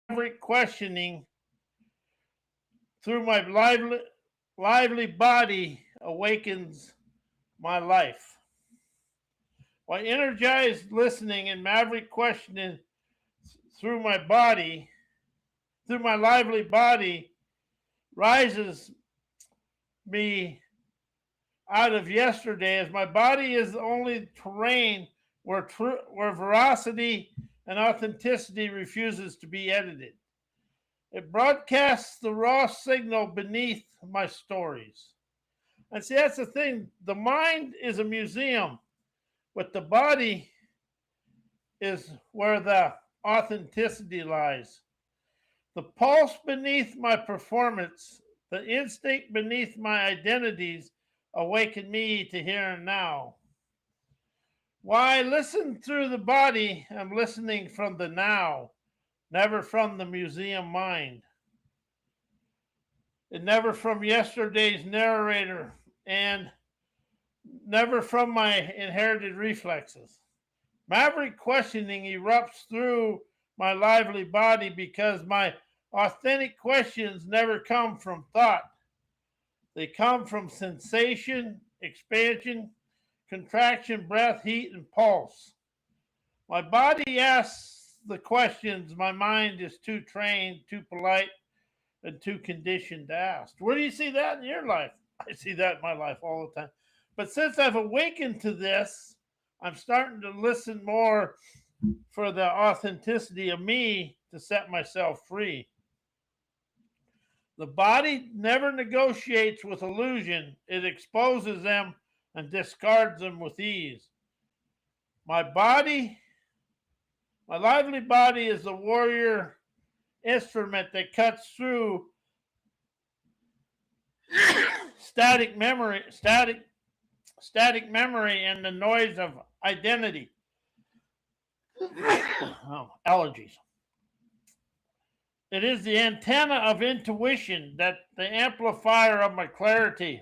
Maverick Questioning through my lively body awakens my life. While energized listening and Maverick Questioning through my body, through my lively body, rises me out of yesterday, as my body is the only terrain where veracity and authenticity refuses to be edited. It broadcasts the raw signal beneath my stories. And see, that's the thing. The mind is a museum, but the body is where the authenticity lies. The pulse beneath my performance, the instinct beneath my identities awaken me to here and now. Why listen through the body? I'm listening from the now, never from the museum mind, and never from yesterday's narrator, and never from my inherited reflexes. Maverick questioning erupts through my lively body because my authentic questions never come from thought. They come from sensation, expansion, contraction, breath, heat, and pulse. My body asks the questions my mind is too trained, too polite, and too conditioned to ask. Where do you see that in your life? I see that in my life all the time. But since I've awakened to this, I'm starting to listen more for the authenticity of me to set myself free. The body never negotiates with illusion, it exposes them and discards them with ease. My body, my lively body, is the warrior instrument that cuts through static memory and the noise of identity. Oh, allergies. It is the antenna of intuition, that the amplifier of my clarity,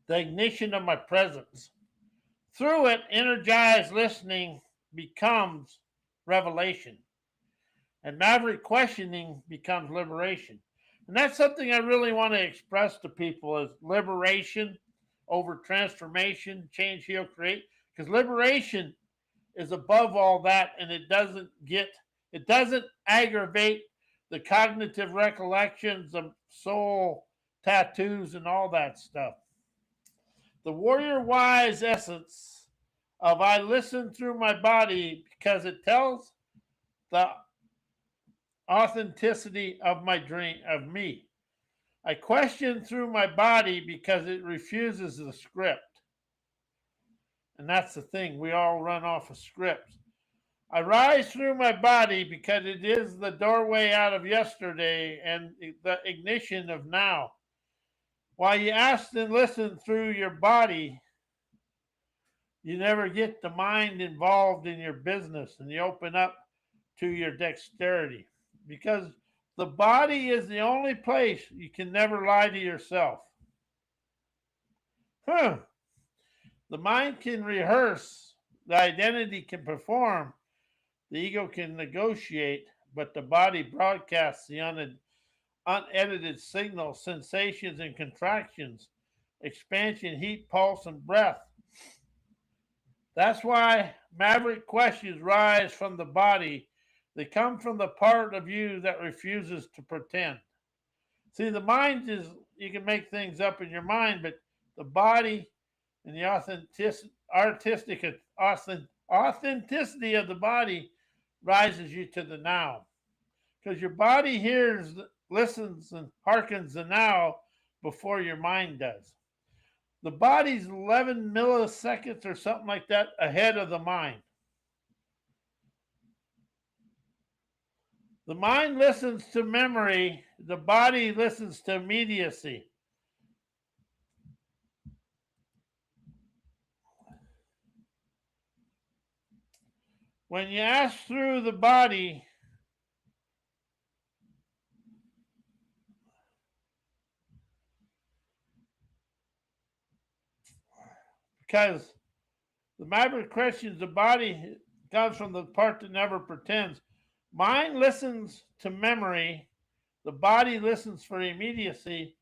the ignition of my presence. Through it, energized listening becomes revelation, and maverick questioning becomes liberation. And that's something I really want to express to people, is liberation over transformation, change, heal, create. Because liberation is above all that, and it doesn't aggravate the cognitive recollections of soul tattoos and all that stuff. The warrior wise essence of I listen through my body because it tells the authenticity of my dream of me. I question through my body because it refuses the script. And that's the thing, we all run off of scripts. I rise through my body because it is the doorway out of yesterday and the ignition of now. While you ask and listen through your body, you never get the mind involved in your business, and you open up to your dexterity, because the body is the only place you can never lie to yourself. Huh. The mind can rehearse, the identity can perform, the ego can negotiate, but the body broadcasts the unedited signals, sensations, and contractions, expansion, heat, pulse, and breath. That's why maverick questions rise from the body. They come from the part of you that refuses to pretend. See, the mind is, you can make things up in your mind, but the body and the authenticity of the body rises you to the now. Because your body hears, listens, and hearkens the now before your mind does. The body's 11 milliseconds or something like that ahead of the mind. The mind listens to memory, the body listens to immediacy. When you ask through the body, because the maverick questions, the body comes from the part that never pretends. Mind listens to memory, the body listens for immediacy,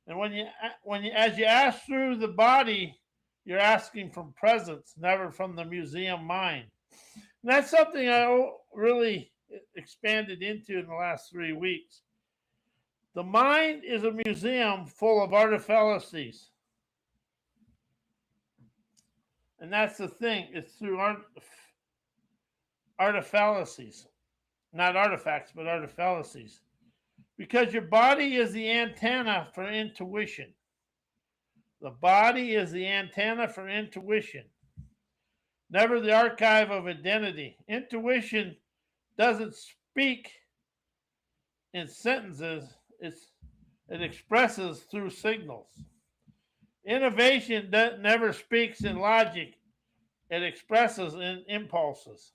and as you ask through the body, you're asking from presence, never from the museum mind. And that's something I really expanded into in the last 3 weeks. The mind is a museum full of artifallacies. And that's the thing, it's through artifallacies. Not artifacts, but artifallacies. Because your body is the antenna for intuition. The body is the antenna for intuition, never the archive of identity. Intuition doesn't speak in sentences, it expresses through signals. Innovation never speaks in logic, it expresses in impulses.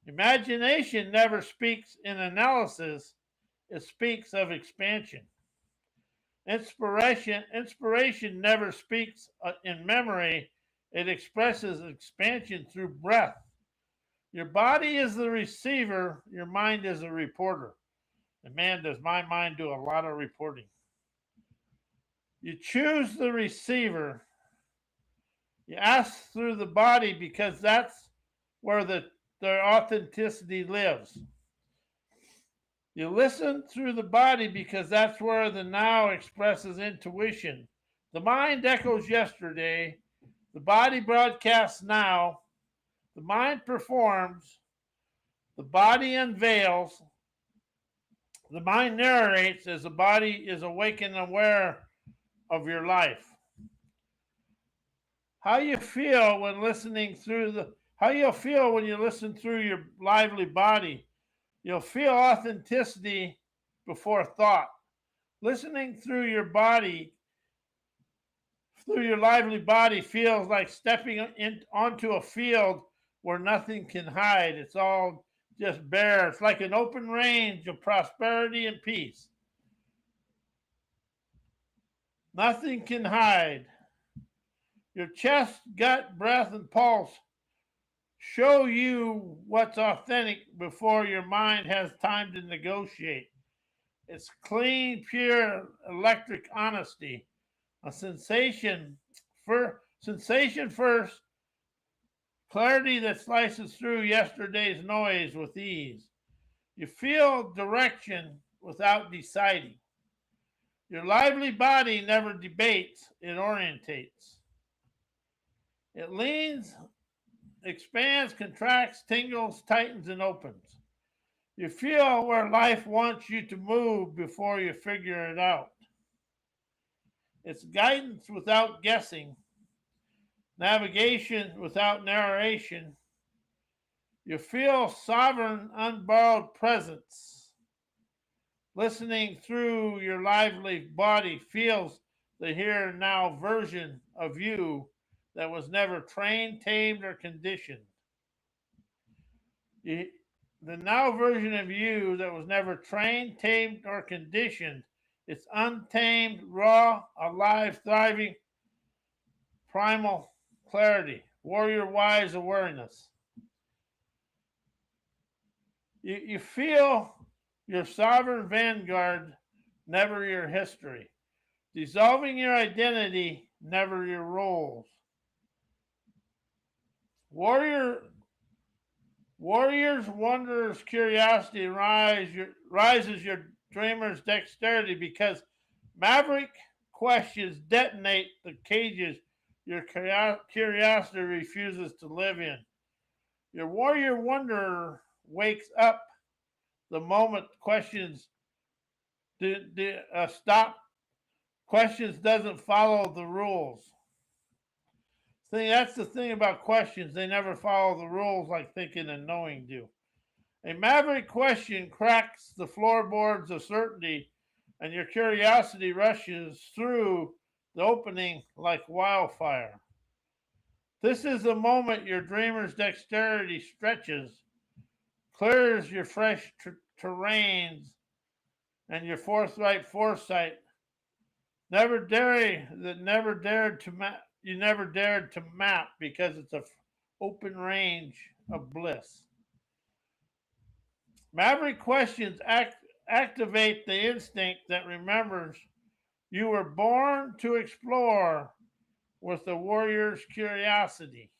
Imagination never speaks in analysis, it speaks of expansion. Inspiration never speaks in memory, it expresses expansion through breath. Your body is the receiver, your mind is a reporter. And man, does my mind do a lot of reporting. You choose the receiver. You ask through the body because that's where their authenticity lives. You listen through the body because that's where the now expresses intuition. The mind echoes yesterday. The body broadcasts now. The mind performs. The body unveils. The mind narrates as the body is awake and aware of your life. How you feel when how you'll feel when you listen through your lively body. You'll feel authenticity before thought. Listening through your body, through your lively body, feels like stepping onto a field where nothing can hide. It's all just bare. It's like an open range of prosperity and peace. Nothing can hide. Your chest, gut, breath, and pulse show you what's authentic before your mind has time to negotiate. It's clean, pure, electric honesty. A sensation first, clarity that slices through yesterday's noise with ease. You feel direction without deciding. Your lively body never debates, it orientates. It leans, expands, contracts, tingles, tightens, and opens. You feel where life wants you to move before you figure it out. It's guidance without guessing, navigation without narration. You feel sovereign, unborrowed presence. Listening through your lively body feels the here and now version of you that was never trained, tamed, or conditioned. The now version of you that was never trained, tamed, or conditioned. It's untamed, raw, alive, thriving, primal clarity, warrior wise awareness. You feel your sovereign vanguard, never your history. Dissolving your identity, never your roles. Warriors, wanderers, curiosity rises your dreamer's dexterity because Maverick questions detonate the cages your curiosity refuses to live in. Your warrior wanderer wakes up the moment questions stop. Questions doesn't follow the rules. See, that's the thing about questions. They never follow the rules like thinking and knowing do. A maverick question cracks the floorboards of certainty, and your curiosity rushes through the opening like wildfire. This is the moment your dreamer's dexterity stretches, clears your fresh terrains, and your forthright foresight never dared to map because it's an open range of bliss. Maverick questions activate the instinct that remembers you were born to explore with the warrior's curiosity.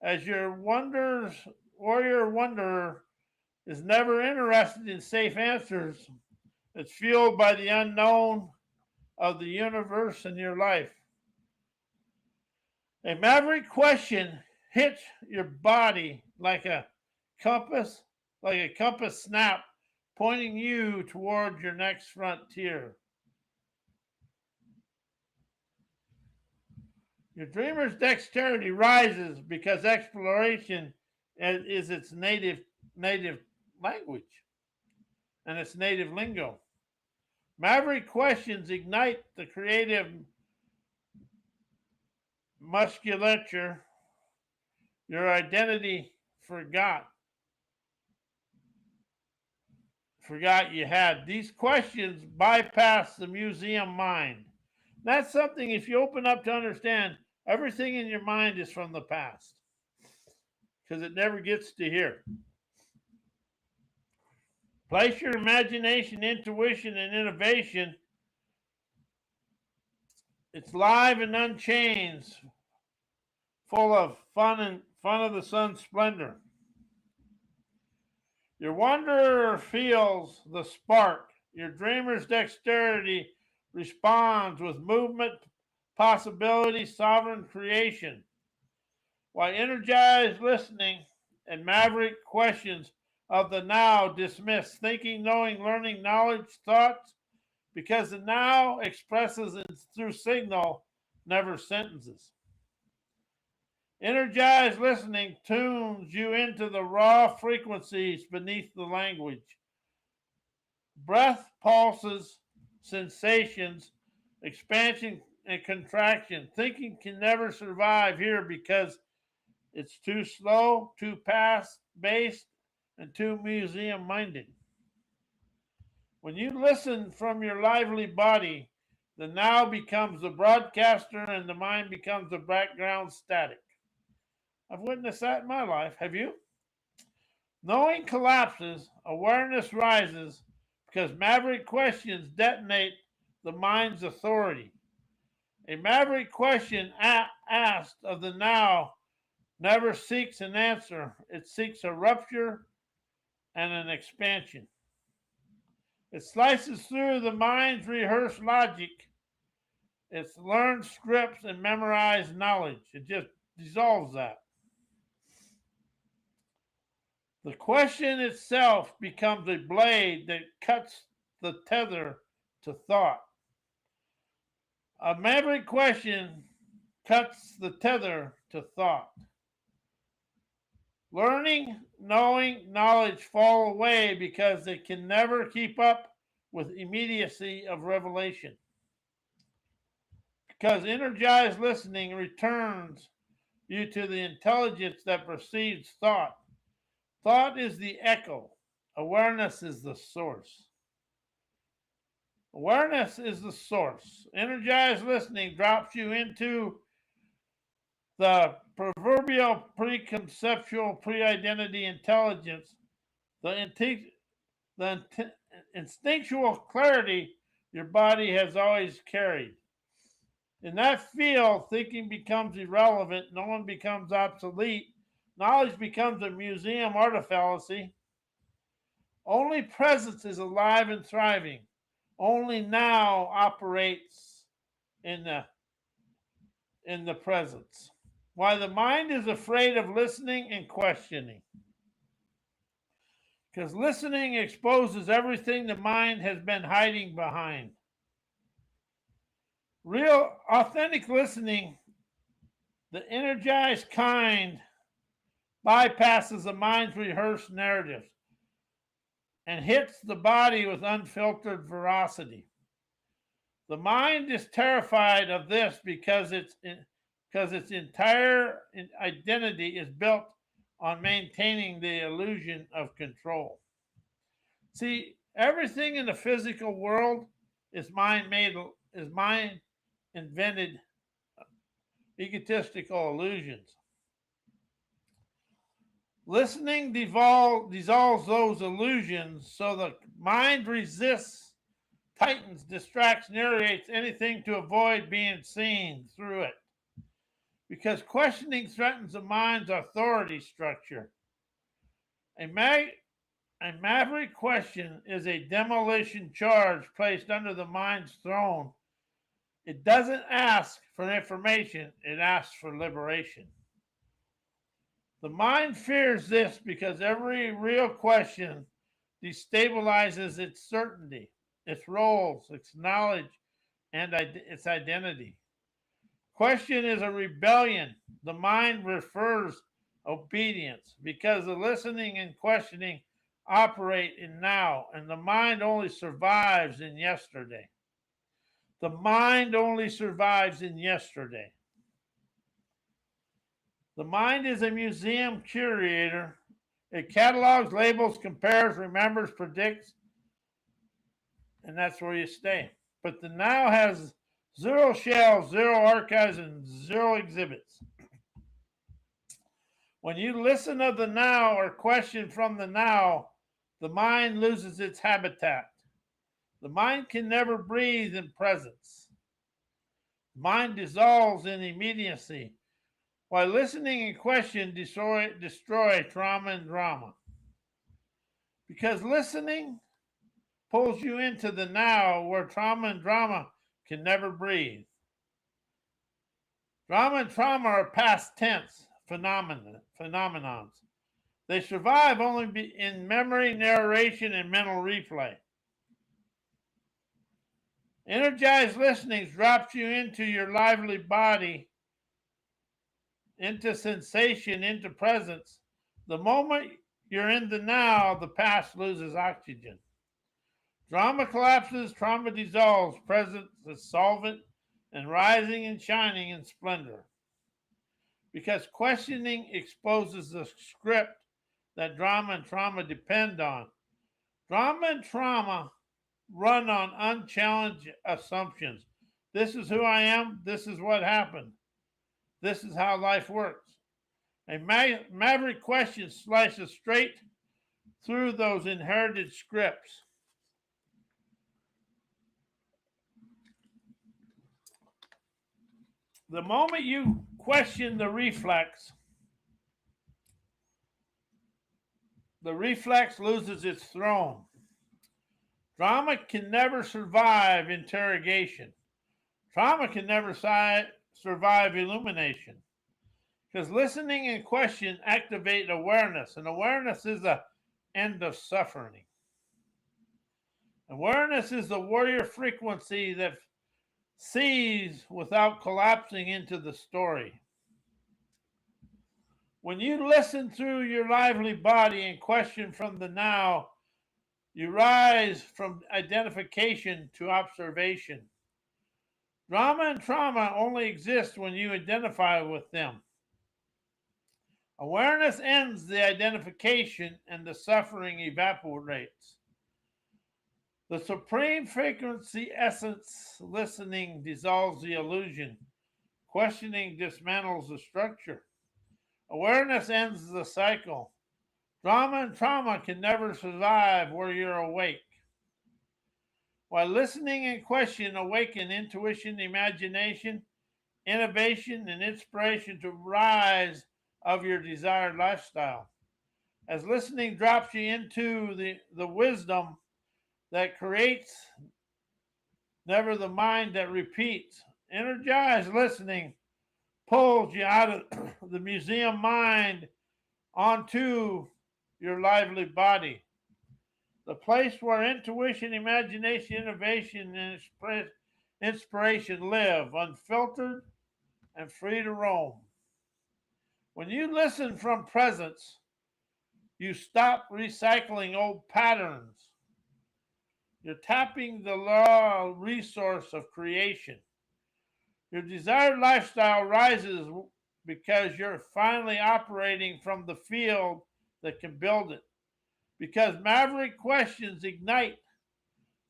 As your warrior wanderer is never interested in safe answers, it's fueled by the unknown of the universe and your life. A maverick question hits your body compass, like a compass snap, pointing you toward your next frontier. Your dreamer's dexterity rises because exploration is its native language and its native lingo. Maverick questions ignite the creative musculature your identity forgot you had. These questions bypass the museum mind. That's something, if you open up to understand, everything in your mind is from the past because it never gets to here. Place your imagination, intuition, and innovation. It's live and unchanged, full of fun of the sun's splendor. Your wanderer feels the spark. Your dreamer's dexterity responds with movement, possibility, sovereign creation. While energized listening and maverick questions of the now dismiss thinking, knowing, learning, knowledge, thoughts, because the now expresses through signal, never sentences. Energized listening tunes you into the raw frequencies beneath the language. Breath, pulses, sensations, expansion and contraction. Thinking can never survive here because it's too slow, too past-based, and too museum-minded. When you listen from your lively body, the now becomes the broadcaster and the mind becomes the background static. I've witnessed that in my life. Have you? Knowing collapses, awareness rises because maverick questions detonate the mind's authority. A maverick question asked of the now never seeks an answer, it seeks a rupture and an expansion. It slices through the mind's rehearsed logic, its learned scripts and memorized knowledge. It just dissolves that. The question itself becomes a blade that cuts the tether to thought. A maverick question cuts the tether to thought. Learning, knowing, knowledge fall away because they can never keep up with immediacy of revelation. Because energized listening returns you to the intelligence that precedes thought. Thought is the echo. Awareness is the source. Awareness is the source. Energized listening drops you into the proverbial preconceptual pre-identity intelligence, the instinctual clarity your body has always carried. In that field, thinking becomes irrelevant, knowing becomes obsolete, knowledge becomes a museum artifallacy. Only presence is alive and thriving. Only now operates in the presence. Why the mind is afraid of listening and questioning. Because listening exposes everything the mind has been hiding behind. Real, authentic listening, the energized kind, bypasses the mind's rehearsed narratives and hits the body with unfiltered veracity. The mind is terrified of this because its entire identity is built on maintaining the illusion of control. See, everything in the physical world is mind invented egotistical illusions. Listening dissolves those illusions so the mind resists, tightens, distracts, narrates anything to avoid being seen through it. Because questioning threatens the mind's authority structure. A, mag- a maverick question is a demolition charge placed under the mind's throne. It doesn't ask for information, it asks for liberation. The mind fears this because every real question destabilizes its certainty, its roles, its knowledge, and its identity. Question is a rebellion. The mind prefers obedience because the listening and questioning operate in now, and the mind only survives in yesterday. The mind only survives in yesterday. The mind is a museum curator. It catalogs, labels, compares, remembers, predicts, and that's where you stay. But the now has zero shelves, zero archives, and zero exhibits. When you listen of the now or question from the now, the mind loses its habitat. The mind can never breathe in presence. Mind dissolves in immediacy, while listening and question destroy trauma and drama. Because listening pulls you into the now where trauma and drama can never breathe. Drama and trauma are past tense phenomenons. They survive only in memory, narration, and mental replay. Energized listening drops you into your lively body, into sensation, into presence. The moment you're in the now, the past loses oxygen. Drama collapses, trauma dissolves, presence is solvent and rising and shining in splendor. Because questioning exposes the script that drama and trauma depend on. Drama and trauma run on unchallenged assumptions. This is who I am. This is what happened. This is how life works. A maverick question slices straight through those inherited scripts. The moment you question the reflex loses its throne. Drama can never survive interrogation. Trauma can never survive illumination. Because listening and question activate awareness, and awareness is the end of suffering. Awareness is the warrior frequency that sees without collapsing into the story. When you listen through your lively body and question from the now, you rise from identification to observation. Drama and trauma only exist when you identify with them. Awareness ends the identification and the suffering evaporates. The supreme frequency essence listening dissolves the illusion. Questioning dismantles the structure. Awareness ends the cycle. Drama and trauma can never survive where you're awake. While listening and question awaken intuition, imagination, innovation, and inspiration to rise of your desired lifestyle. As listening drops you into the wisdom that creates, never the mind that repeats. Energized listening pulls you out of the museum mind onto your lively body. The place where intuition, imagination, innovation, and inspiration live, unfiltered and free to roam. When you listen from presence, you stop recycling old patterns. You're tapping the raw resource of creation. Your desired lifestyle rises because you're finally operating from the field that can build it. Because maverick questions ignite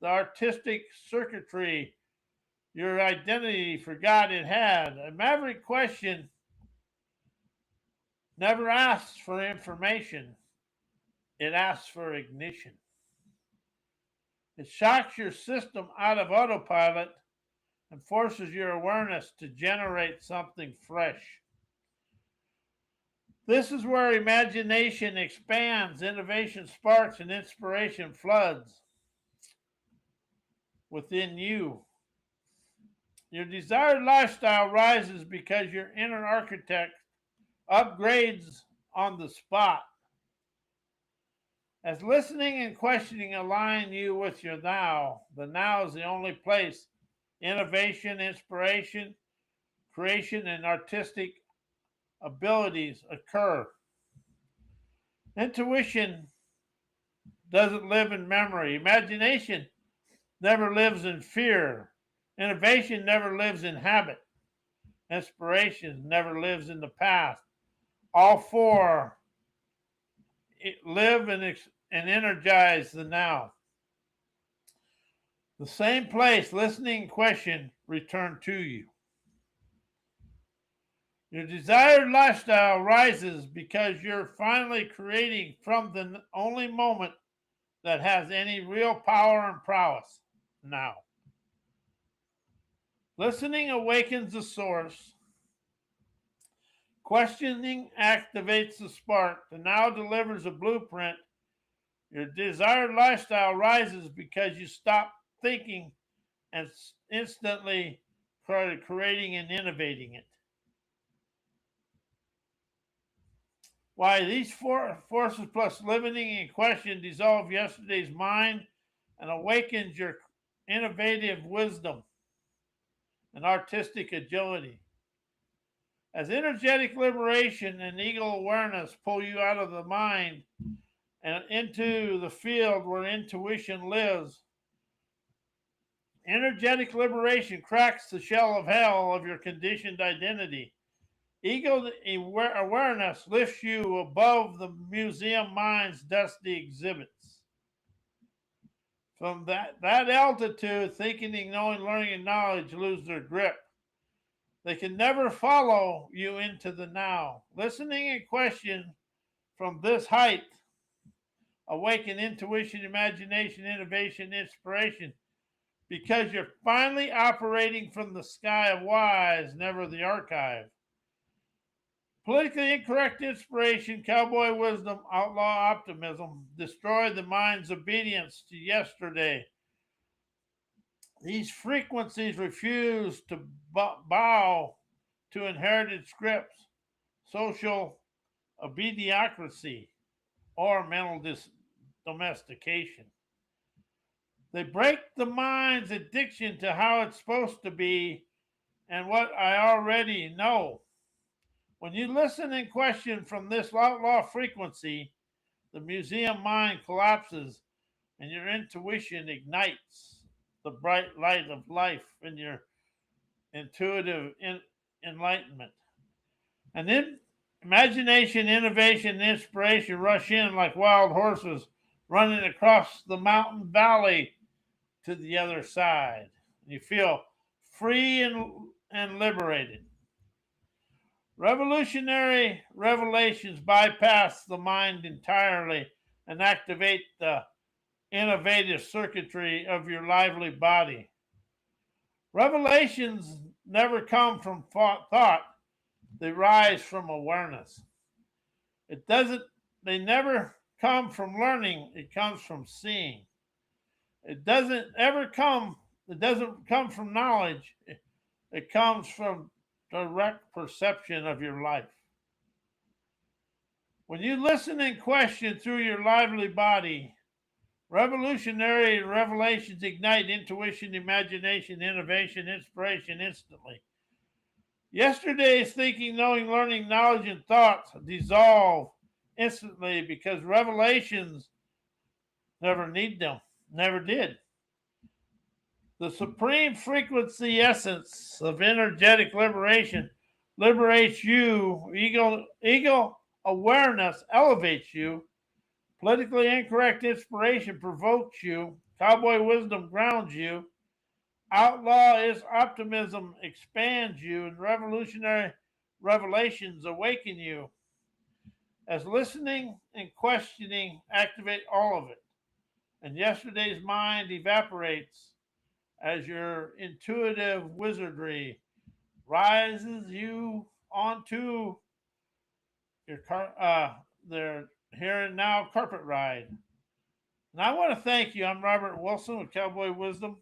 the artistic circuitry your identity forgot it had. A maverick question never asks for information, it asks for ignition. It shocks your system out of autopilot and forces your awareness to generate something fresh. This is where imagination expands, innovation sparks, and inspiration floods within you. Your desired lifestyle rises because your inner architect upgrades on the spot. As listening and questioning align you with your now, the now is the only place innovation, inspiration, creation, and artistic abilities occur. Intuition doesn't live in memory. Imagination never lives in fear. Innovation never lives in habit. Inspiration never lives in the past. All four live and energize the now. The same place, listening and question return to you. Your desired lifestyle rises because you're finally creating from the only moment that has any real power and prowess now. Listening awakens the source. Questioning activates the spark. The now delivers a blueprint. Your desired lifestyle rises because you stop thinking and instantly creating and innovating it. Why these four forces plus limiting and question dissolve yesterday's mind and awakens your innovative wisdom and artistic agility. As energetic liberation and eagle awareness pull you out of the mind and into the field where intuition lives, energetic liberation cracks the shell of hell of your conditioned identity. Ego awareness lifts you above the museum mind's dusty exhibits. From that altitude, thinking, knowing, learning, and knowledge lose their grip. They can never follow you into the now. Listening and question from this height awaken intuition, imagination, innovation, inspiration, because you're finally operating from the sky of wise, never the archive. Politically incorrect inspiration, cowboy wisdom, outlaw optimism destroy the mind's obedience to yesterday. These frequencies refuse to bow to inherited scripts, social obediocracy, or mental domestication. They break the mind's addiction to how it's supposed to be and what I already know. When you listen and question from this outlaw frequency, the museum mind collapses and your intuition ignites the bright light of life in your intuitive enlightenment. And then imagination, innovation, and inspiration rush in like wild horses running across the mountain valley to the other side. You feel free and liberated. Revolutionary revelations bypass the mind entirely and activate the innovative circuitry of your lively body. Revelations never come from thought, they rise from awareness. It doesn't they never come from learning, it comes from seeing. It doesn't come from knowledge. It comes from direct perception of your life. When you listen and question through your lively body, revolutionary revelations ignite intuition, imagination, innovation, inspiration instantly. Yesterday's thinking, knowing, learning, knowledge, and thoughts dissolve instantly because revelations never need them, never did. The supreme frequency essence of energetic liberation liberates you. Ego awareness elevates you. Politically incorrect inspiration provokes you. Cowboy wisdom grounds you. Outlaw is optimism expands you. And revolutionary revelations awaken you. as listening and questioning activate all of it, and yesterday's mind evaporates as your intuitive wizardry rises you onto your their here and now carpet ride. And I want to thank you. I'm Robert Wilson with Cowboy Wisdom,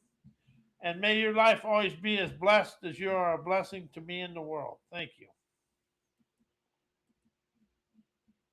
and may your life always be as blessed as you are a blessing to me in the world. Thank you.